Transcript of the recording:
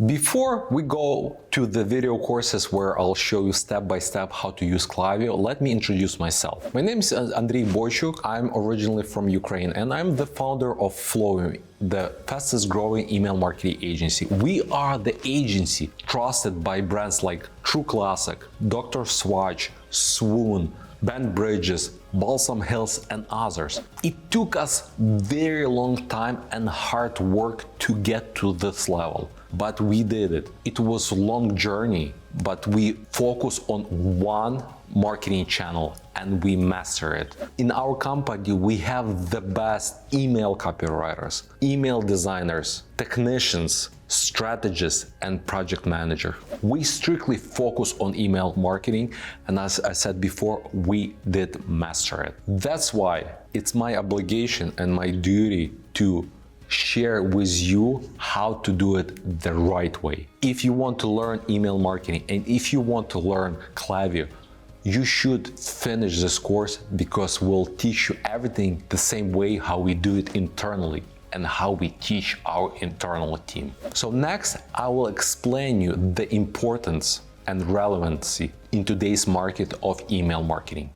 Before we go to the video courses where I'll show you step by step how to use Klaviyo, let me introduce myself. My name is Andriy Boychuk. I'm originally from Ukraine and I'm the founder of Flowium, the fastest growing email marketing agency. We are the agency trusted by brands like True Classic, Dr. Swatch, Swoon, Band Bridges, Balsam Hills and others. It took us very long time and hard work to get to this level, but we did it. It was a long journey, but we focus on one marketing channel and we master it. In our company, we have the best email copywriters, email designers, technicians, strategists, and project manager. We strictly focus on email marketing, and as I said before, we did master it. That's why it's my obligation and my duty to share with you how to do it the right way. If you want to learn email marketing and if you want to learn Klaviyo, you should finish this course because we'll teach you everything the same way how we do it internally and how we teach our internal team. So next, I will explain you the importance and relevancy in today's market of email marketing.